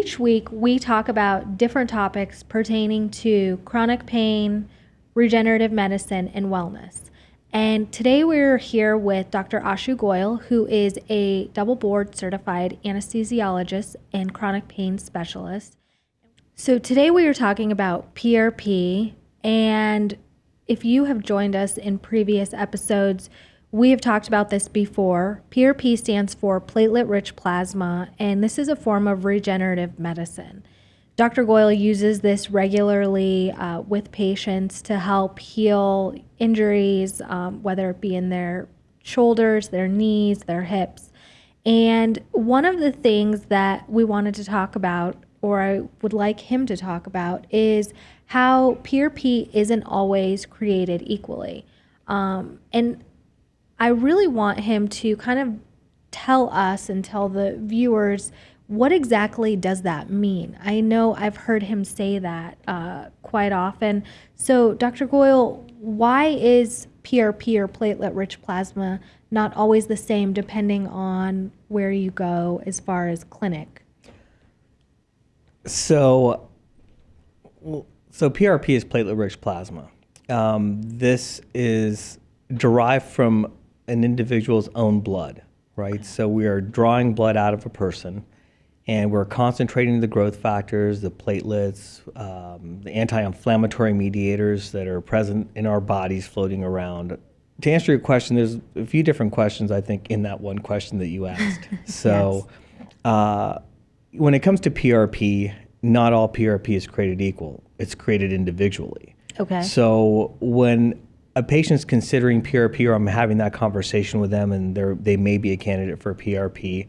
each week we talk about different topics pertaining to chronic pain, regenerative medicine, and wellness. And today we're here with Dr. Ashu Goyal, who is a double board certified anesthesiologist and chronic pain specialist. So today we are talking about PRP, and if you have joined us in previous episodes, we have talked about this before. PRP stands for Platelet-Rich Plasma, and this is a form of regenerative medicine. Dr. Goyal uses this regularly with patients to help heal injuries, whether it be in their shoulders, their knees, their hips. And one of the things that we wanted to talk about, or I would like him to talk about, is how PRP isn't always created equally. And I really want him to kind of tell us and tell the viewers, what exactly does that mean? I know I've heard him say that quite often. So Dr. Goyal, why is PRP or platelet-rich plasma not always the same depending on where you go as far as clinic? So PRP is platelet-rich plasma. This is derived from an individual's own blood, right? Okay. So we are drawing blood out of a person, and we're concentrating the growth factors, the platelets, the anti-inflammatory mediators that are present in our bodies floating around. To answer your question, there's a few different questions, I think, in that one question that you asked. So yes. When it comes to PRP, not all PRP is created equal. It's created individually. Okay. So when a patient's considering PRP, or I'm having that conversation with them and they may be a candidate for PRP,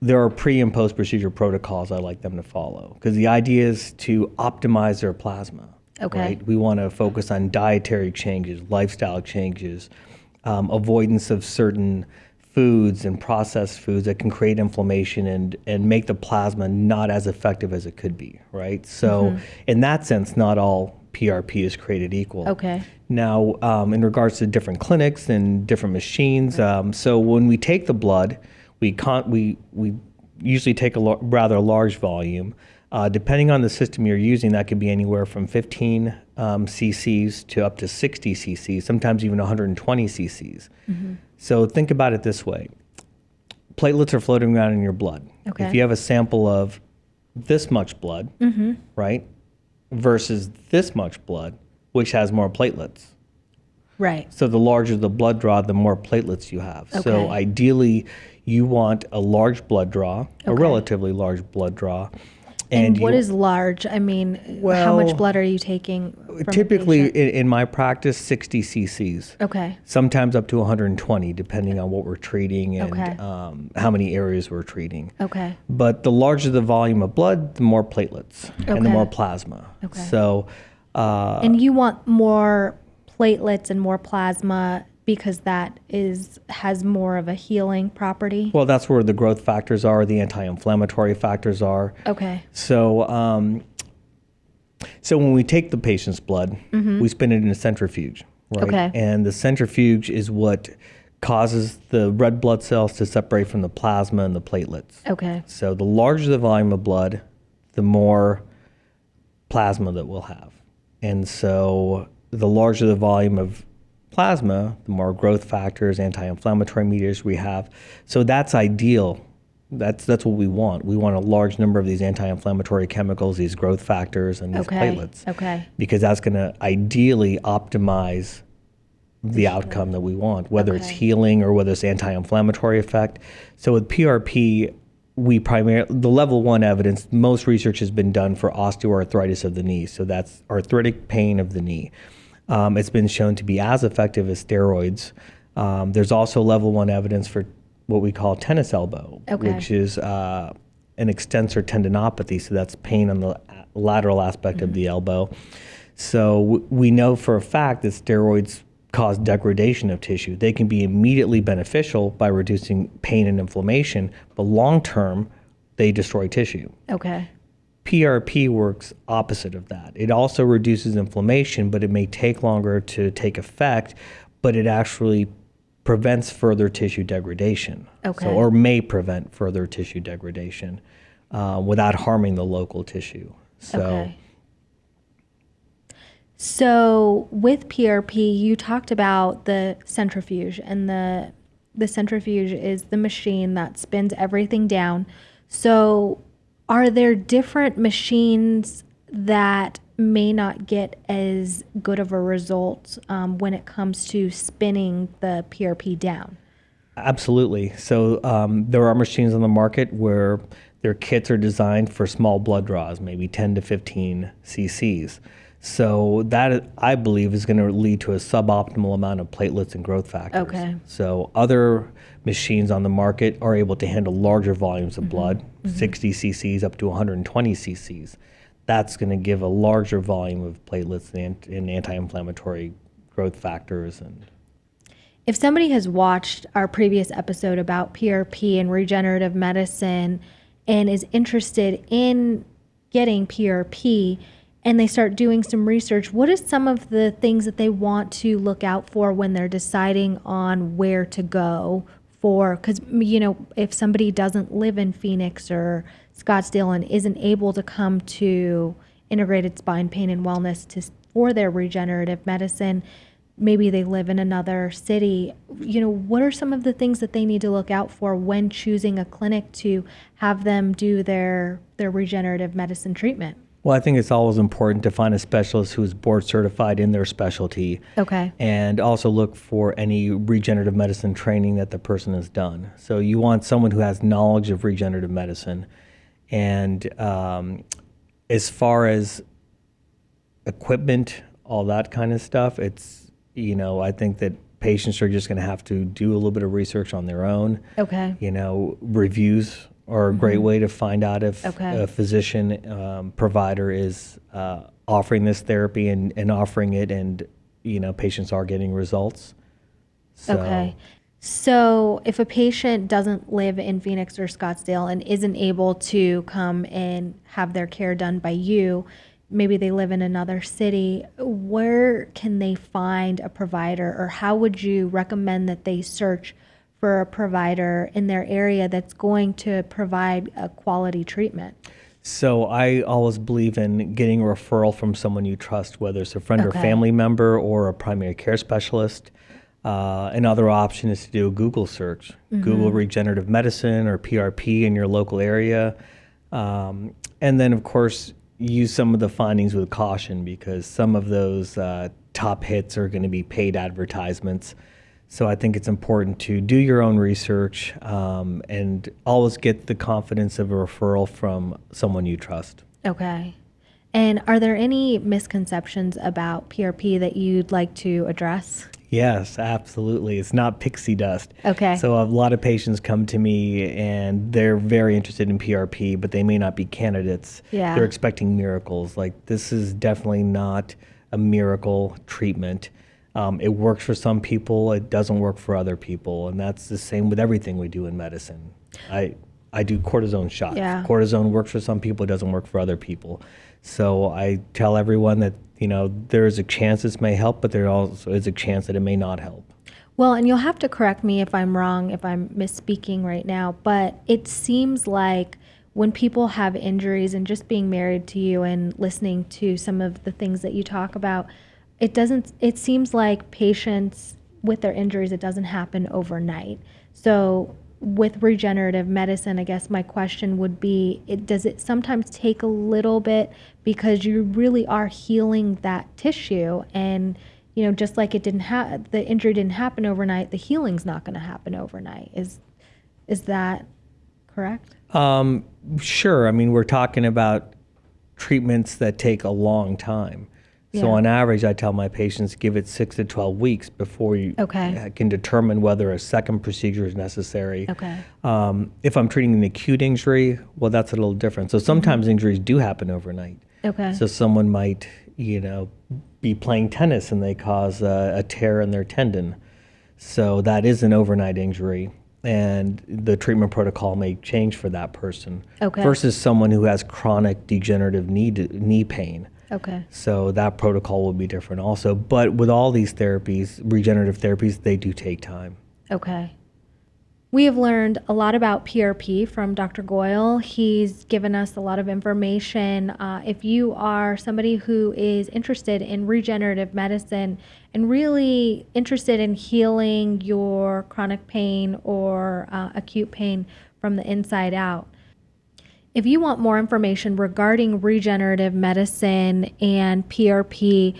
there are pre and post procedure protocols I like them to follow, because the idea is to optimize their plasma. Okay. Right? We want to focus on dietary changes, lifestyle changes, avoidance of certain foods and processed foods that can create inflammation and make the plasma not as effective as it could be, right? So in that sense, not all PRP is created equal. Okay. Now, in regards to different clinics and different machines, so when we take the blood, we usually take a rather large volume. Depending on the system you're using, that could be anywhere from 15 cc's to up to 60 cc's, sometimes even 120 cc's. So think about it this way. Platelets are floating around in your blood. Okay. If you have a sample of this much blood, right, versus this much blood, which has more platelets. Right. So the larger the blood draw, the more platelets you have. Okay. So ideally, you want a large blood draw, a relatively large blood draw. And what is large? I mean, how much blood are you taking from typically, in my practice, 60 cc's. Okay. Sometimes up to 120, depending on what we're treating and how many areas we're treating. Okay. But the larger the volume of blood, the more platelets and the more plasma. Okay. So. And you want more platelets and more plasma because that has more of a healing property? Well, that's where the growth factors are, the anti-inflammatory factors are. Okay. So when we take the patient's blood, we spin it in a centrifuge, right? Okay. And the centrifuge is what causes the red blood cells to separate from the plasma and the platelets. Okay. So the larger the volume of blood, the more plasma that we'll have. And so the larger the volume of plasma, the more growth factors, anti-inflammatory mediators we have. So that's ideal. That's what we want. We want a large number of these anti-inflammatory chemicals, these growth factors, and these platelets. Okay. Because that's going to ideally optimize the outcome that we want, whether it's healing or whether it's anti-inflammatory effect. So with PRP, the level 1 evidence, most research has been done for osteoarthritis of the knee. So that's arthritic pain of the knee. It's been shown to be as effective as steroids. There's also level 1 evidence for what we call tennis elbow, which is an extensor tendinopathy. So that's pain on the lateral aspect of the elbow. So we know for a fact that steroids cause degradation of tissue. They can be immediately beneficial by reducing pain and inflammation, but long-term, they destroy tissue. Okay. PRP works opposite of that. It also reduces inflammation, but it may take longer to take effect, but it actually prevents further tissue degradation. Okay. Or may prevent further tissue degradation. without harming the local tissue. So. Okay. So with PRP, you talked about the centrifuge, and the centrifuge is the machine that spins everything down. So are there different machines that may not get as good of a result when it comes to spinning the PRP down? Absolutely. So there are machines on the market where their kits are designed for small blood draws, maybe 10 to 15 cc's. So that, I believe, is going to lead to a suboptimal amount of platelets and growth factors. Okay. So other machines on the market are able to handle larger volumes of blood, 60 cc's up to 120 cc's. That's going to give a larger volume of platelets and anti-inflammatory growth factors. And if somebody has watched our previous episode about PRP and regenerative medicine and is interested in getting PRP, and they start doing some research, what is some of the things that they want to look out for when they're deciding on where to go for? Because, if somebody doesn't live in Phoenix or Scottsdale and isn't able to come to Integrated Spine Pain and Wellness for their regenerative medicine, maybe they live in another city, what are some of the things that they need to look out for when choosing a clinic to have them do their regenerative medicine treatment? well, I think it's always important to find a specialist who is board certified in their specialty. Okay. And also look for any regenerative medicine training that the person has done. So you want someone who has knowledge of regenerative medicine. And as far as equipment, all that kind of stuff, it's, I think that patients are just going to have to do a little bit of research on their own. Okay. Reviews are a great way to find out if Okay. a physician provider is offering this therapy and offering it, and patients are getting results. So, Okay. So if a patient doesn't live in Phoenix or Scottsdale and isn't able to come and have their care done by you, maybe they live in another city, where can they find a provider, or how would you recommend that they search for a provider in their area that's going to provide a quality treatment? So I always believe in getting a referral from someone you trust, whether it's a friend or Okay. family member or a primary care specialist. Another option is to do a Google search. Google regenerative medicine or PRP in your local area. And then, of course, use some of the findings with caution, because some of those top hits are going to be paid advertisements. So I think it's important to do your own research and always get the confidence of a referral from someone you trust. Okay. And are there any misconceptions about PRP that you'd like to address? Yes, absolutely. It's not pixie dust. Okay. So a lot of patients come to me and they're very interested in PRP, but they may not be candidates. Yeah. They're expecting miracles. Like, this is definitely not a miracle treatment. It works for some people, it doesn't work for other people, and that's the same with everything we do in medicine. I do cortisone shots. Yeah. Cortisone works for some people, it doesn't work for other people. So I tell everyone that, there's a chance this may help, but there also is a chance that it may not help. Well, and you'll have to correct me if I'm wrong, if I'm misspeaking right now, but it seems like when people have injuries, and just being married to you and listening to some of the things that you talk about, it seems like patients with their injuries, it doesn't happen overnight. So with regenerative medicine, I guess my question would be, does it sometimes take a little bit, because you really are healing that tissue, and just like the injury didn't happen overnight, the healing's not going to happen overnight. Is that correct? Sure. I mean, we're talking about treatments that take a long time. So Yeah. on average, I tell my patients, give it 6 to 12 weeks before you Okay. can determine whether a second procedure is necessary. Okay. If I'm treating an acute injury, well, that's a little different. So sometimes injuries do happen overnight. Okay. So someone might, be playing tennis and they cause a tear in their tendon. So that is an overnight injury, and the treatment protocol may change for that person. Okay. Versus someone who has chronic degenerative knee pain. Okay. So that protocol will be different also. But with all these therapies, regenerative therapies, they do take time. Okay. We have learned a lot about PRP from Dr. Goyle. He's given us a lot of information. If you are somebody who is interested in regenerative medicine and really interested in healing your chronic pain or acute pain from the inside out, if you want more information regarding regenerative medicine and PRP,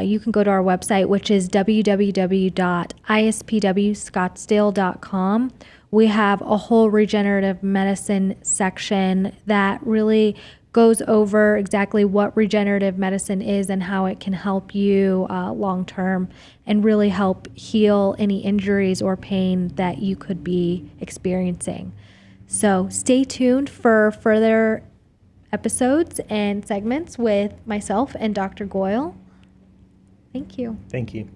you can go to our website, which is www.ispwscottsdale.com. We have a whole regenerative medicine section that really goes over exactly what regenerative medicine is and how it can help you long term and really help heal any injuries or pain that you could be experiencing. So stay tuned for further episodes and segments with myself and Dr. Goyle. Thank you. Thank you.